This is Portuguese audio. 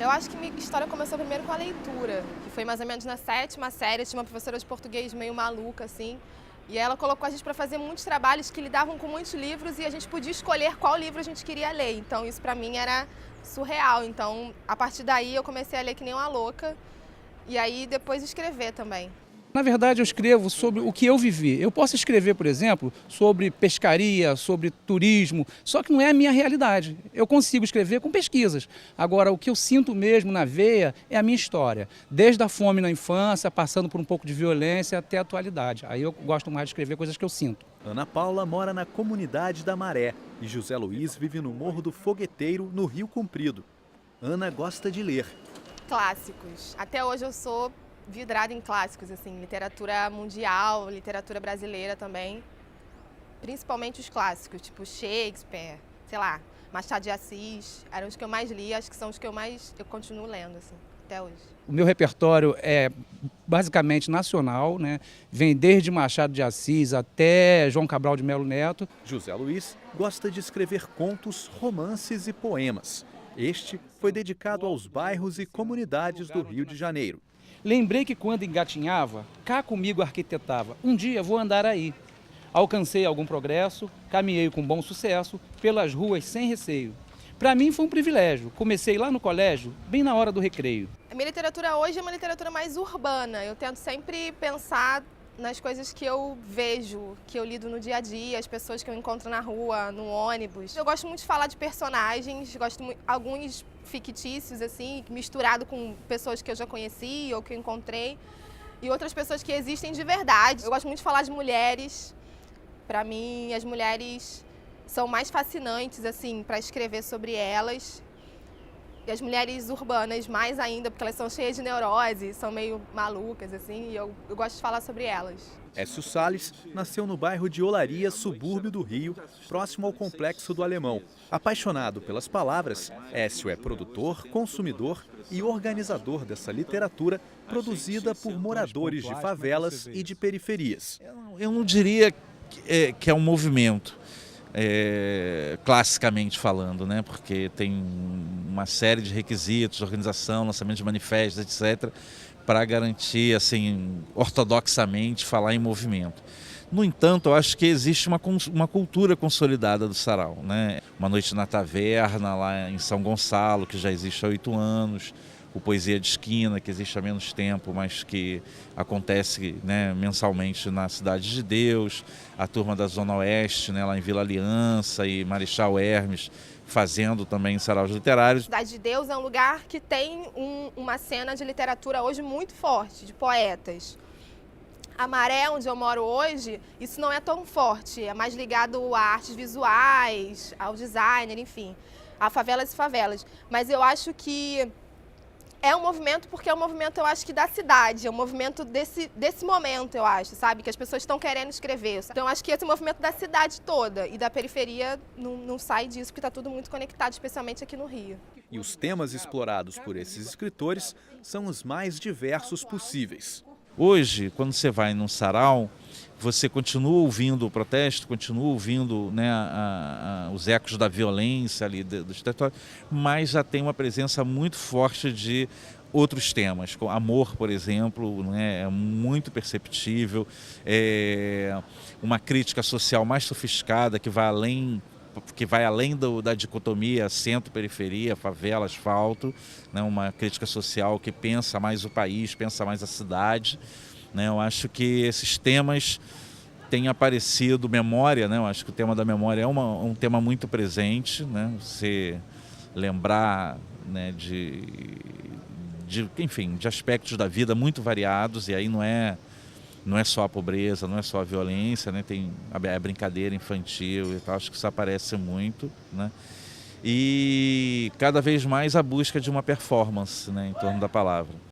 Eu acho que minha história começou primeiro com a leitura, que foi mais ou menos na 7ª série, tinha uma professora de português meio maluca, assim, e ela colocou a gente para fazer muitos trabalhos que lidavam com muitos livros e a gente podia escolher qual livro a gente queria ler. Então isso para mim era surreal. Então, a partir daí eu comecei a ler que nem uma louca e aí depois escrever também. Na verdade, eu escrevo sobre o que eu vivi. Eu posso escrever, por exemplo, sobre pescaria, sobre turismo, só que não é a minha realidade. Eu consigo escrever com pesquisas. Agora, o que eu sinto mesmo na veia é a minha história. Desde a fome na infância, passando por um pouco de violência até a atualidade. Aí eu gosto mais de escrever coisas que eu sinto. Ana Paula mora na comunidade da Maré e José Luiz vive no Morro do Fogueteiro, no Rio Comprido. Ana gosta de ler. Clássicos. Até hoje eu sou vidrada em clássicos, assim, literatura mundial, literatura brasileira também. Principalmente os clássicos, tipo Shakespeare, sei lá, Machado de Assis, eram os que eu mais li, acho que são os que eu continuo lendo, assim, até hoje. O meu repertório é basicamente nacional, né? Vem desde Machado de Assis até João Cabral de Melo Neto. José Luiz gosta de escrever contos, romances e poemas. Este foi dedicado aos bairros e comunidades do Rio de Janeiro. Lembrei que quando engatinhava, cá comigo arquitetava. Um dia vou andar aí. Alcancei algum progresso, caminhei com bom sucesso, pelas ruas sem receio. Para mim foi um privilégio. Comecei lá no colégio, bem na hora do recreio. A minha literatura hoje é uma literatura mais urbana. Eu tento sempre pensar nas coisas que eu vejo, que eu lido no dia a dia, as pessoas que eu encontro na rua, no ônibus. Eu gosto muito de falar de personagens, gosto muito, alguns fictícios, assim, misturado com pessoas que eu já conheci ou que eu encontrei, e outras pessoas que existem de verdade. Eu gosto muito de falar de mulheres. Para mim, as mulheres são mais fascinantes, assim, para escrever sobre elas. E as mulheres urbanas mais ainda, porque elas são cheias de neurose, são meio malucas, assim, e eu gosto de falar sobre elas. Écio Salles nasceu no bairro de Olaria, subúrbio do Rio, próximo ao Complexo do Alemão. Apaixonado pelas palavras, Écio é produtor, consumidor e organizador dessa literatura produzida por moradores de favelas e de periferias. Eu não diria que é um movimento. Classicamente falando, né? Porque tem uma série de requisitos, organização, lançamento de manifestos, etc., para garantir, assim, ortodoxamente falar em movimento. No entanto, eu acho que existe uma cultura consolidada do sarau, né? Uma noite na taverna, lá em São Gonçalo, que já existe há 8 anos, o Poesia de Esquina, que existe há menos tempo, mas que acontece, né, mensalmente na Cidade de Deus, a turma da Zona Oeste, né, lá em Vila Aliança e Marechal Hermes, fazendo também saraus literários. Cidade de Deus é um lugar que tem uma cena de literatura hoje muito forte, de poetas. A Maré, onde eu moro hoje, isso não é tão forte, é mais ligado a artes visuais, ao designer, enfim, a favelas e favelas. Mas eu acho que é um movimento porque é um movimento, eu acho que da cidade, é um movimento desse momento, eu acho, sabe? Que as pessoas estão querendo escrever. Então, eu acho que esse movimento da cidade toda e da periferia não sai disso, porque está tudo muito conectado, especialmente aqui no Rio. E os temas explorados por esses escritores são os mais diversos possíveis. Hoje, quando você vai num sarau, você continua ouvindo o protesto, continua ouvindo, né, os ecos da violência ali dos territórios, mas já tem uma presença muito forte de outros temas. Amor, por exemplo, né, é muito perceptível, uma crítica social mais sofisticada que vai além da dicotomia centro-periferia, favela, asfalto, né, uma crítica social que pensa mais o país, pensa mais a cidade. Né, eu acho que esses temas têm aparecido, memória, né, eu acho que o tema da memória é um tema muito presente, né, você lembrar, né, enfim, de aspectos da vida muito variados, e aí não é só a pobreza, não é só a violência, né? Tem a brincadeira infantil e tal, acho que isso aparece muito, né? E cada vez mais a busca de uma performance, né, em torno da palavra.